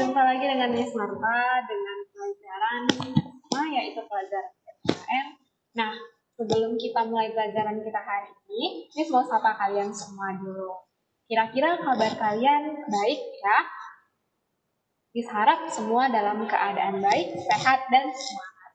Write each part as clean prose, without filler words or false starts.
jumpa lagi dengan Miss Marta dengan pelajaran pertama, yaitu pelajaran PPKN. Nah, sebelum kita mulai pelajaran kita hari ini, Miss mau sapa kalian semua dulu. Kira-kira kabar kalian baik ya? Miss harap semua dalam keadaan baik, sehat, dan semangat.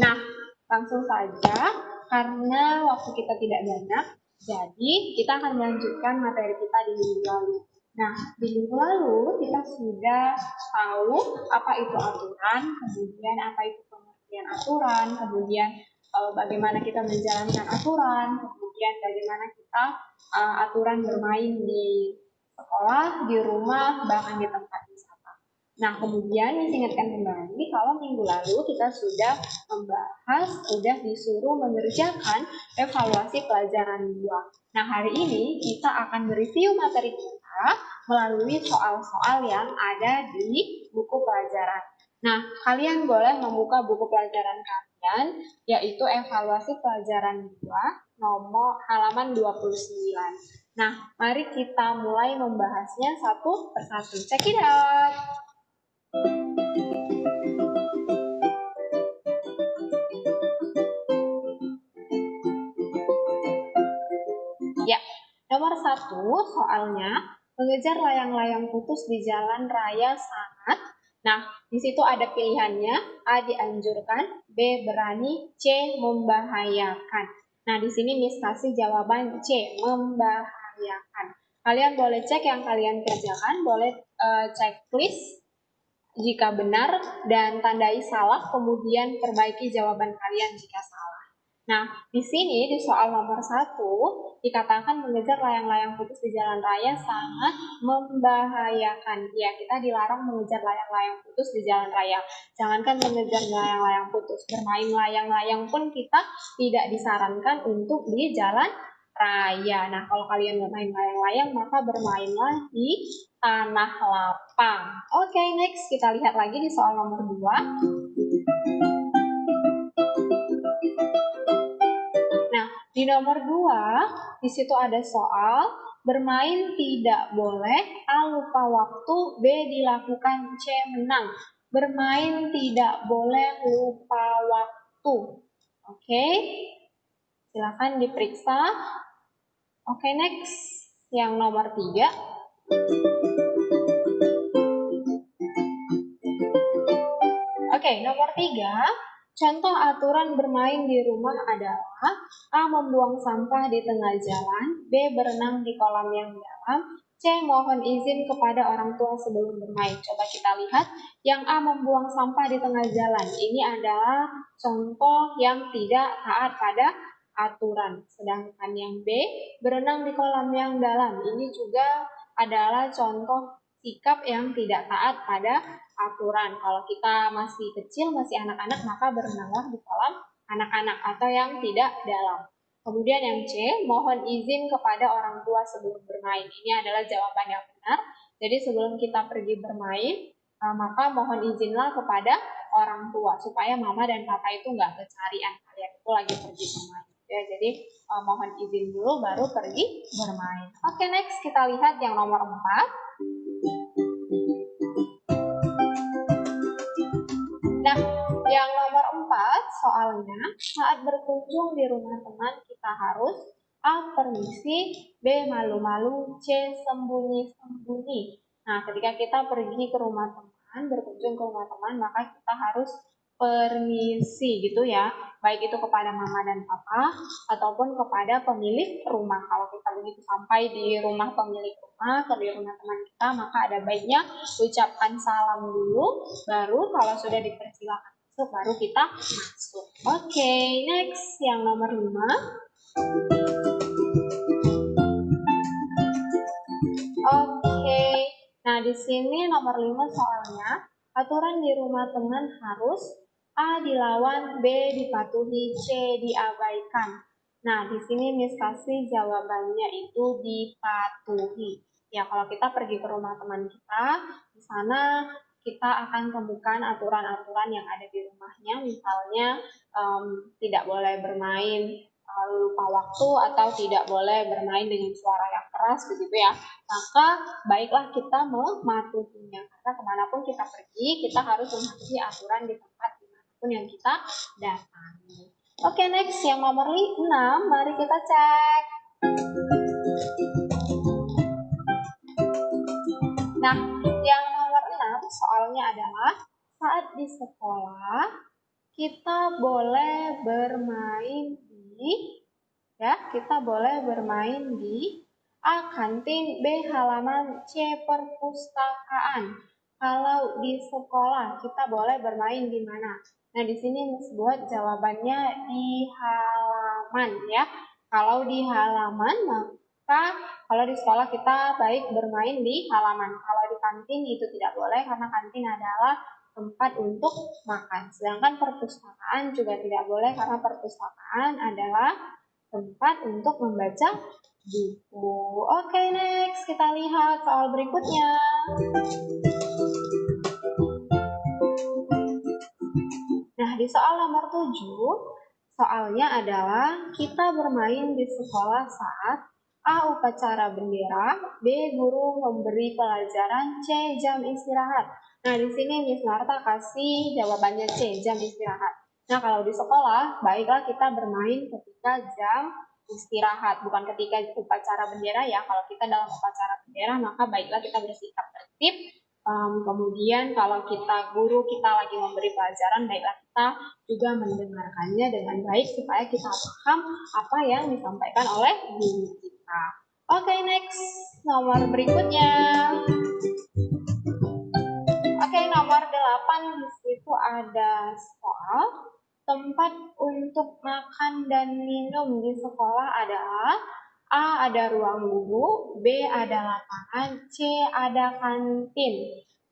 Nah, langsung saja, karena waktu kita tidak banyak, jadi kita akan melanjutkan materi kita di minggu lalu. Nah, di minggu lalu kita sudah tahu apa itu aturan, kemudian apa itu pengertian aturan, kemudian bagaimana kita menjalankan aturan, kemudian bagaimana kita aturan bermain di sekolah, di rumah, bahkan di tempat wisata. Nah, kemudian ingatkan kembali kalau minggu lalu kita sudah membahas, sudah disuruh mengerjakan evaluasi pelajaran 2. Nah, hari ini kita akan mereview materi kita melalui soal-soal yang ada di buku pelajaran. Nah, kalian boleh membuka buku pelajaran kalian, yaitu evaluasi pelajaran 2, nomor halaman 29. Nah, mari kita mulai membahasnya satu persatu. Check it out! Ya, nomor 1 soalnya mengejar layang-layang putus di jalan raya sangat. Nah, di situ ada pilihannya, A dianjurkan, B berani, C membahayakan. Nah, di sini Miss kasih jawaban C, membahayakan. Kalian boleh cek yang kalian kerjakan, boleh checklist jika benar dan tandai salah, kemudian perbaiki jawaban kalian jika salah. Nah, di sini di soal nomor 1 dikatakan mengejar layang-layang putus di jalan raya sangat membahayakan. Ya, kita dilarang mengejar layang-layang putus di jalan raya. Jangankan mengejar layang-layang putus, bermain layang-layang pun kita tidak disarankan untuk di jalan raya. Nah, kalau kalian bermain layang-layang, maka bermainlah di tanah lapang. Oke, next kita lihat lagi di soal nomor 2. Nah, di nomor 2, di situ ada soal bermain tidak boleh, A lupa waktu, B dilakukan, C menang. Bermain tidak boleh lupa waktu. Oke, silakan diperiksa. Oke, next. Yang nomor 3. Oke, nomor 3. Contoh aturan bermain di rumah adalah A. Membuang sampah di tengah jalan, B. Berenang di kolam yang dalam, C. Mohon izin kepada orang tua sebelum bermain. Coba kita lihat, yang A. Membuang sampah di tengah jalan. Ini adalah contoh yang tidak taat pada aturan. Sedangkan yang B. Berenang di kolam yang dalam. Ini juga adalah contoh sikap yang tidak taat pada aturan. Kalau kita masih kecil, masih anak-anak, maka berenanglah di kolam anak-anak atau yang tidak dalam. Kemudian yang C, mohon izin kepada orang tua sebelum bermain. Ini adalah jawaban yang benar. Jadi sebelum kita pergi bermain, maka mohon izinlah kepada orang tua supaya mama dan papa itu nggak kecarian kalian itu lagi pergi bermain. Ya, jadi mohon izin dulu baru pergi bermain. Oke, next kita lihat yang nomor 4. Nah, yang nomor 4 soalnya, saat berkunjung di rumah teman kita harus A. Permisi, B. Malu-malu, C. Sembunyi-sembunyi. Nah, ketika kita pergi ke rumah teman, berkunjung ke rumah teman, maka kita harus permisi gitu ya, baik itu kepada mama dan papa ataupun kepada pemilik rumah. Kalau kita begitu sampai di rumah pemilik rumah atau di rumah teman kita, maka ada baiknya ucapkan salam dulu, baru kalau sudah dipersilakan masuk, baru kita masuk. Oke, next yang nomor 5. Oke, nah di sini nomor 5 soalnya aturan di rumah teman harus A dilawan, B dipatuhi, C diabaikan. Nah, di sini Miss kasih jawabannya itu dipatuhi. Ya, kalau kita pergi ke rumah teman kita, di sana kita akan temukan aturan-aturan yang ada di rumahnya, misalnya tidak boleh bermain lupa waktu atau tidak boleh bermain dengan suara yang keras keras begitu ya, maka baiklah kita mematuhinya. Karena kemanapun kita pergi, kita harus mematuhi aturan di tempat dimanapun yang kita datangi. Oke, next yang nomor 6, mari kita cek. Nah, yang nomor 6 soalnya adalah saat di sekolah kita boleh bermain di A. Kantin, B. Halaman, C. Perpustakaan. Kalau di sekolah kita boleh bermain di mana? Nah, di sini Miss buat jawabannya di halaman ya. Kalau di halaman, maka kalau di sekolah kita baik bermain di halaman. Kalau di kantin itu tidak boleh karena kantin adalah tempat untuk makan. Sedangkan perpustakaan juga tidak boleh karena perpustakaan adalah tempat untuk membaca buku. Oke, next kita lihat soal berikutnya. Nah, di soal nomor 7, soalnya adalah kita bermain di sekolah saat A. Upacara bendera, B. Guru memberi pelajaran, C. Jam istirahat. Nah, di sini Miss Marta kasih jawabannya C. Jam istirahat. Nah, kalau di sekolah, baiklah kita bermain ketika jam istirahat, bukan ketika upacara bendera ya. Kalau kita dalam upacara bendera, maka baiklah kita bersikap tertib. Kemudian kalau guru kita lagi memberi pelajaran, baiklah kita juga mendengarkannya dengan baik supaya kita paham apa yang disampaikan oleh guru kita. Oke, next nomor berikutnya. Oke, nomor 8 di situ ada soal tempat untuk makan dan minum di sekolah adalah A. Ada ruang guru, B. Ada lapangan, C. Ada kantin.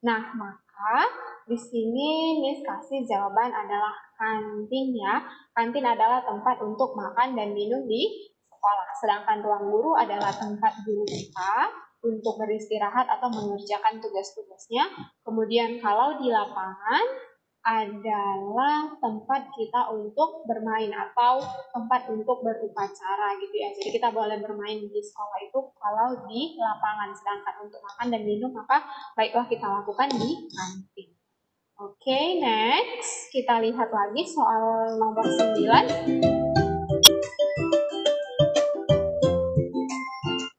Nah, maka di sini Miss kasih jawaban adalah kantin ya. Kantin adalah tempat untuk makan dan minum di sekolah. Sedangkan ruang guru adalah tempat guru kita untuk beristirahat atau mengerjakan tugas-tugasnya. Kemudian kalau di lapangan adalah tempat kita untuk bermain atau tempat untuk berupacara gitu ya. Jadi kita boleh bermain di sekolah itu kalau di lapangan, sedangkan untuk makan dan minum maka baiklah kita lakukan di kantin. Oke, next kita lihat lagi soal nomor 9.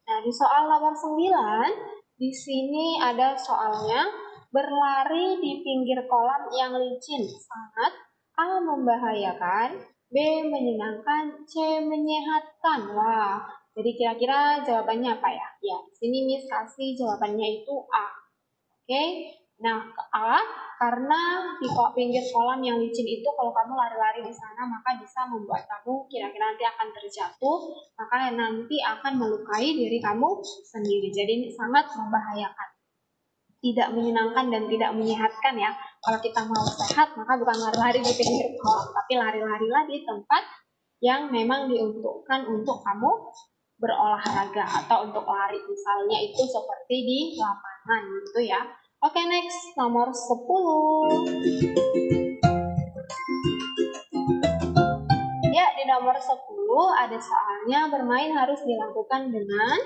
Nah, di soal nomor 9 di sini ada soalnya berlari di pinggir kolam yang licin sangat A. Membahayakan, B. Menyenangkan, C. Menyehatkan. Wah, jadi kira-kira jawabannya apa ya? Ya, di sini Miss kasih jawabannya itu A. Oke, nah A karena di pinggir kolam yang licin itu kalau kamu lari-lari di sana maka bisa membuat kamu kira-kira nanti akan terjatuh, maka nanti akan melukai diri kamu sendiri. Jadi ini sangat membahayakan. Tidak menyenangkan dan tidak menyehatkan ya. Kalau kita mau sehat, maka bukan lari-lari di pinggir kolam, tapi lari-larilah di tempat yang memang diuntukkan untuk kamu berolahraga atau untuk lari. Misalnya itu seperti di lapangan gitu ya. Oke, next nomor 10. Ya, di nomor 10 ada soalnya bermain harus dilakukan dengan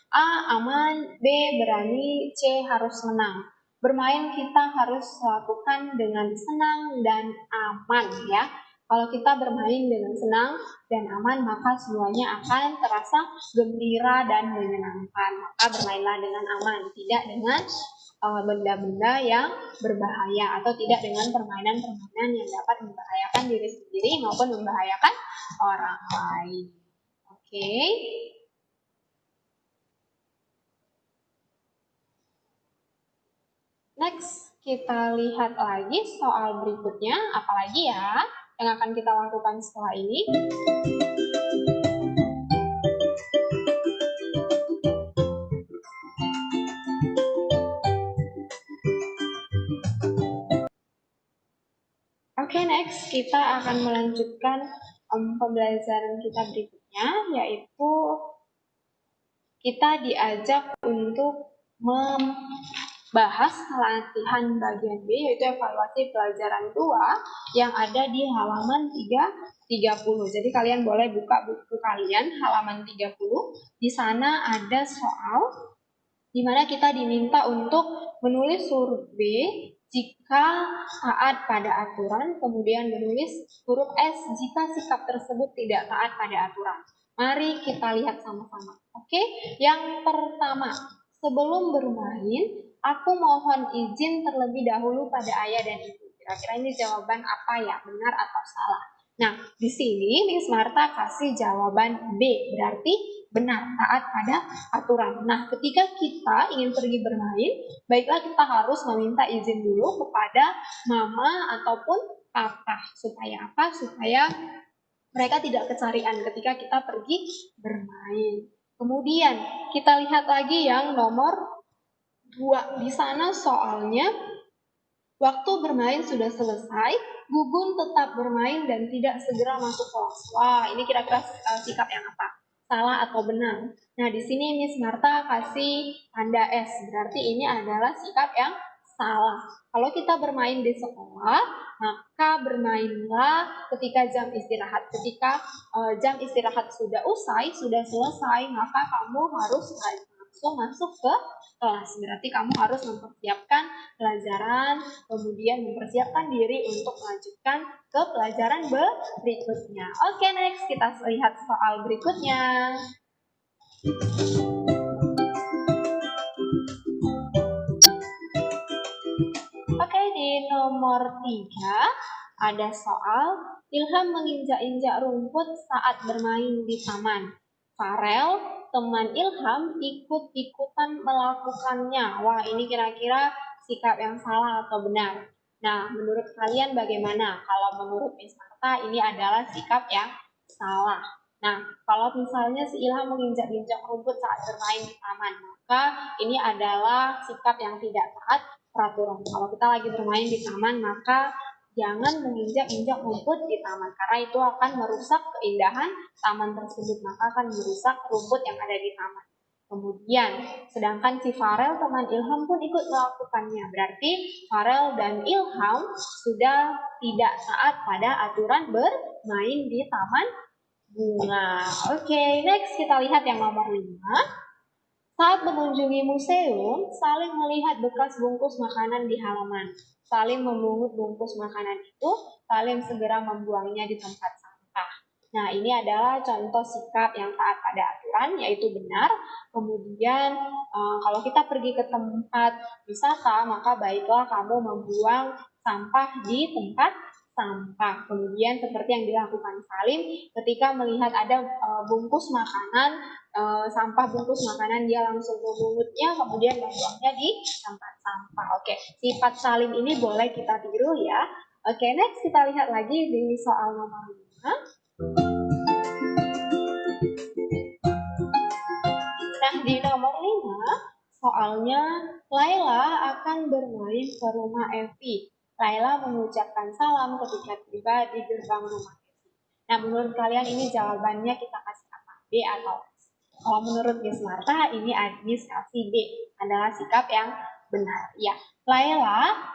A. Aman, B. Berani, C. Harus menang. Bermain kita harus lakukan dengan senang dan aman ya. Kalau kita bermain dengan senang dan aman maka semuanya akan terasa gembira dan menyenangkan. Maka bermainlah dengan aman, tidak dengan benda-benda yang berbahaya atau tidak dengan permainan-permainan yang dapat membahayakan diri sendiri maupun membahayakan orang lain. Oke. Next, kita lihat lagi soal berikutnya, apalagi ya yang akan kita lakukan setelah ini. Oke, next kita akan melanjutkan pembelajaran kita berikutnya, yaitu kita diajak untuk bahas latihan bagian B, yaitu evaluasi pelajaran 2 yang ada di halaman 30. Jadi kalian boleh buka buku kalian halaman 30. Di sana ada soal di mana kita diminta untuk menulis huruf B jika taat pada aturan, kemudian menulis huruf S jika sikap tersebut tidak taat pada aturan. Mari kita lihat sama-sama. Oke, yang pertama, sebelum bermain, aku mohon izin terlebih dahulu pada ayah dan ibu. Kira-kira ini jawaban apa ya, benar atau salah? Nah, di sini Miss Marta kasih jawaban B, berarti benar, taat pada aturan. Nah, ketika kita ingin pergi bermain, baiklah kita harus meminta izin dulu kepada mama ataupun papa. Supaya apa? Supaya mereka tidak kecarian ketika kita pergi bermain. Kemudian, kita lihat lagi yang nomor 2. Di sana soalnya, waktu bermain sudah selesai, Gugun tetap bermain dan tidak segera masuk kelas. Wah, ini kira-kira sikap yang apa? Salah atau benar? Nah, di sini Miss Marta kasih tanda S, berarti ini adalah sikap yang salah. Kalau kita bermain di sekolah, maka bermainlah ketika jam istirahat. Ketika jam istirahat sudah usai, sudah selesai, maka kamu harus langsung masuk ke kelas. Berarti kamu harus mempersiapkan pelajaran, kemudian mempersiapkan diri untuk melanjutkan ke pelajaran berikutnya. Oke, next kita lihat soal berikutnya. Oke, di nomor 3 ada soal Ilham menginjak-injak rumput saat bermain di taman. Farel, teman Ilham, ikut-ikutan melakukannya. Wah, ini kira-kira sikap yang salah atau benar? Nah, menurut kalian bagaimana? Kalau menurut Miss Marta, ini adalah sikap yang salah. Nah, kalau misalnya si Ilham menginjak-injak rumput saat bermain di taman, maka ini adalah sikap yang tidak taat peraturan. Kalau kita lagi bermain di taman, maka jangan menginjak-injak rumput di taman, karena itu akan merusak keindahan taman tersebut, maka akan merusak rumput yang ada di taman. Kemudian, sedangkan si Farel teman Ilham pun ikut melakukannya. Berarti Farel dan Ilham sudah tidak taat pada aturan bermain di taman bunga. Oke, next kita lihat yang nomor 5. Saat mengunjungi museum, saling melihat bekas bungkus makanan di halaman. Saling memungut bungkus makanan itu, saling segera membuangnya di tempat sampah. Nah, ini adalah contoh sikap yang taat pada aturan, yaitu benar. Kemudian, kalau kita pergi ke tempat wisata, maka baiklah kamu membuang sampah di tempat sampah. Kemudian, seperti yang dilakukan Salim, ketika melihat ada bungkus makanan, sampah bungkus makanan, dia langsung memungutnya, kemudian membuangnya di tempat sampah. Oke, sifat Salim ini boleh kita tiru ya. Oke, next kita lihat lagi di soal nomor 5. Nah, di nomor 5, soalnya Laila akan bermain ke rumah Evi. Laila mengucapkan salam ketika tiba di gerbang rumah Evi. Nah, menurut kalian ini jawabannya kita kasih apa? B atau S? Kalau menurut Miss Marta, ini Miss kasih B, adalah sikap yang benar. Ya,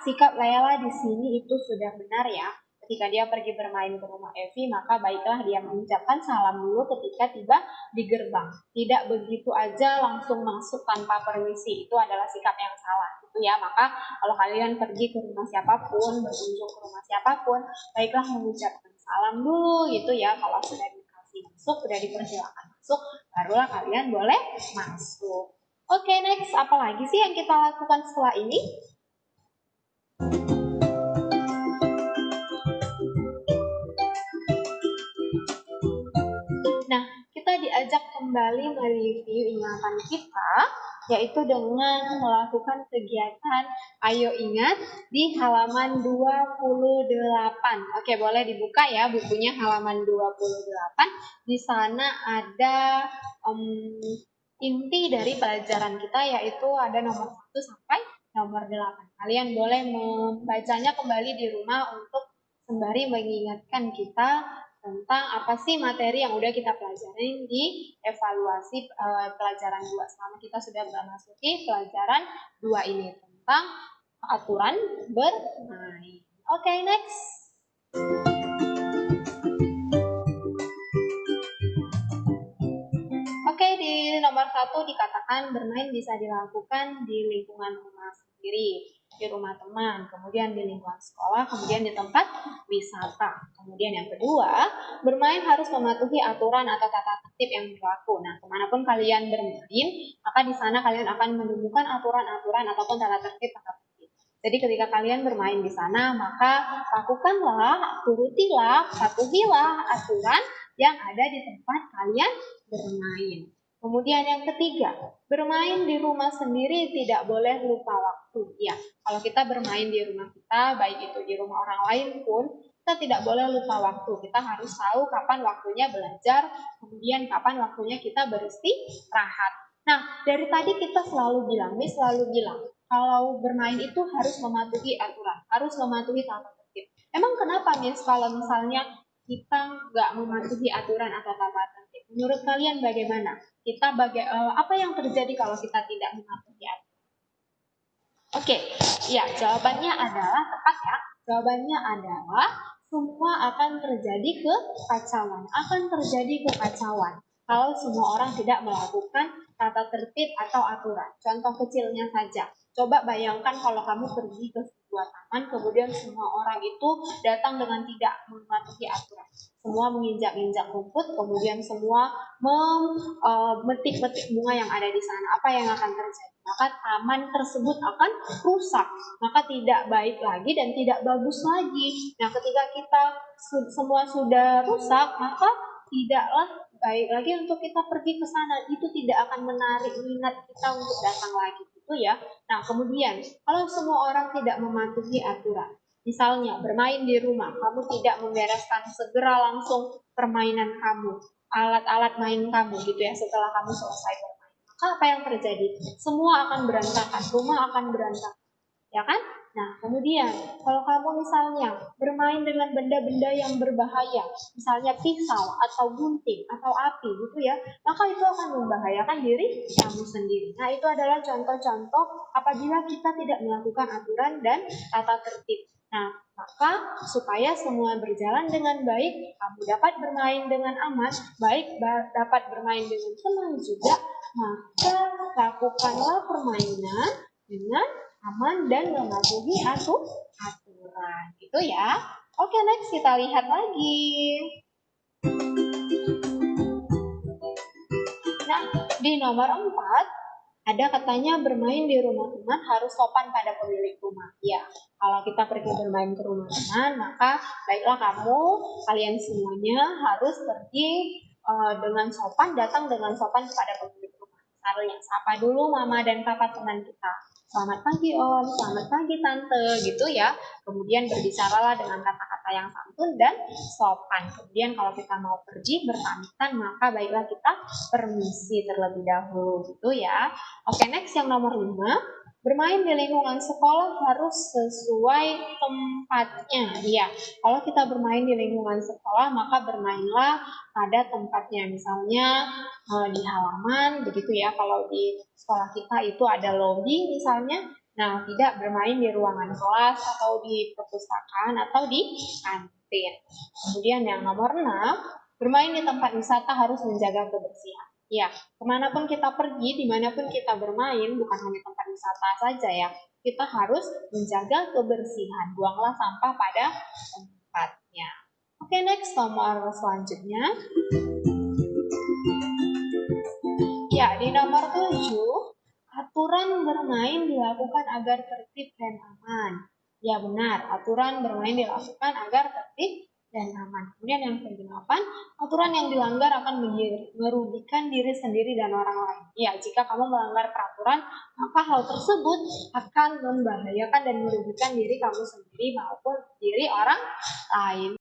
sikap Laila di sini itu sudah benar ya. Ketika dia pergi bermain ke rumah Evi, maka baiklah dia mengucapkan salam dulu ketika tiba di gerbang. Tidak begitu aja langsung masuk tanpa permisi. Itu adalah sikap yang salah. Gitu ya. Maka kalau kalian pergi ke rumah siapapun, berkunjung ke rumah siapapun, baiklah mengucapkan salam dulu gitu ya. Kalau sudah dikasih masuk, sudah dipersilakan masuk, barulah kalian boleh masuk. Oke, next. Apa lagi sih yang kita lakukan setelah ini? Nah, kita diajak kembali mereview ingatan kita, yaitu dengan melakukan kegiatan Ayo Ingat di halaman 28. Oke, boleh dibuka ya bukunya halaman 28. Di sana ada inti dari pelajaran kita, yaitu ada nomor 1 sampai nomor 8. Kalian boleh membacanya kembali di rumah untuk sembari mengingatkan kita tentang apa sih materi yang udah kita pelajari di evaluasi pelajaran 2 selama kita sudah memasuki pelajaran 2 ini. tentang aturan bermain. Oke, next. Oke, di nomor 1 dikatakan bermain bisa dilakukan di lingkungan rumah sendiri, di rumah teman, kemudian di lingkungan sekolah, kemudian di tempat wisata. Kemudian yang kedua, bermain harus mematuhi aturan atau tata tertib yang berlaku. Nah, kemanapun kalian bermain, maka di sana kalian akan menemukan aturan-aturan ataupun tata tertib. Jadi ketika kalian bermain di sana, maka lakukanlah, turutilah, patuhilah aturan yang ada di tempat kalian bermain. Kemudian yang ketiga, bermain di rumah sendiri tidak boleh lupa waktu. Ya, kalau kita bermain di rumah kita, baik itu di rumah orang lain pun, kita tidak boleh lupa waktu. Kita harus tahu kapan waktunya belajar, kemudian kapan waktunya kita beristirahat. Nah, dari tadi kita selalu bilang, kalau bermain itu harus mematuhi aturan, harus mematuhi tata tertib. Emang kenapa, Miss, kalau misalnya kita nggak mematuhi aturan atau tata tertib? Menurut kalian bagaimana? Apa yang terjadi kalau kita tidak mematuhi aturan? Oke, ya jawabannya adalah tepat ya. Jawabannya adalah semua akan terjadi kekacauan kalau semua orang tidak melakukan tata tertib atau aturan. Contoh kecilnya saja. Coba bayangkan kalau kamu pergi ke sebuah taman, kemudian semua orang itu datang dengan tidak mematuhi aturan. Semua menginjak-injak rumput, kemudian semua memetik-metik bunga yang ada di sana. Apa yang akan terjadi? Maka taman tersebut akan rusak. Maka tidak baik lagi dan tidak bagus lagi. Nah, ketika kita semua sudah rusak, maka tidaklah baik lagi untuk kita pergi ke sana. Itu tidak akan menarik minat kita untuk datang lagi. Itu ya. Nah, kemudian kalau semua orang tidak mematuhi aturan, misalnya bermain di rumah, kamu tidak membereskan segera langsung permainan kamu, alat-alat main kamu gitu ya setelah kamu selesai bermain, maka apa yang terjadi? Semua akan berantakan, rumah akan berantakan, ya kan? Nah, kemudian kalau kamu misalnya bermain dengan benda-benda yang berbahaya, misalnya pisau atau gunting atau api gitu ya, maka itu akan membahayakan diri kamu sendiri. Nah, itu adalah contoh-contoh apabila kita tidak melakukan aturan dan tata tertib. Nah, maka supaya semua berjalan dengan baik, kamu dapat bermain dengan aman, dapat bermain dengan tenang juga, maka lakukanlah permainan dengan aman dan mematuhi aturan. Itu ya. Oke, next kita lihat lagi. Nah, di nomor 4 ada katanya bermain di rumah teman harus sopan pada pemilik rumah. Ya, kalau kita pergi bermain ke rumah teman, maka baiklah kalian semuanya harus pergi dengan sopan, datang dengan sopan kepada pemilik rumah. Misalnya, sapa dulu mama dan papa teman kita. Selamat pagi om, selamat pagi tante, gitu ya. Kemudian berbicaralah dengan kata-kata yang santun dan sopan. Kemudian kalau kita mau pergi berpamitan, maka baiklah kita permisi terlebih dahulu, gitu ya. Oke, next yang nomor 5. Bermain di lingkungan sekolah harus sesuai tempatnya. Iya, kalau kita bermain di lingkungan sekolah, maka bermainlah pada tempatnya. Misalnya di halaman, begitu ya. Kalau di sekolah kita itu ada lobby misalnya. Nah, tidak bermain di ruangan kelas atau di perpustakaan atau di kantin. Kemudian yang nomor 6, bermain di tempat wisata harus menjaga kebersihan. Ya, kemanapun kita pergi, dimanapun kita bermain, bukan hanya tempat wisata saja ya, kita harus menjaga kebersihan. Buanglah sampah pada tempatnya. Oke, next nomor selanjutnya. Ya, di nomor 7, aturan bermain dilakukan agar tertib dan aman. Ya benar, aturan bermain dilakukan agar tertib dan aman. Kemudian yang ke-8, aturan yang dilanggar akan merugikan diri sendiri dan orang lain. Ya, jika kamu melanggar peraturan, maka hal tersebut akan membahayakan dan merugikan diri kamu sendiri maupun diri orang lain.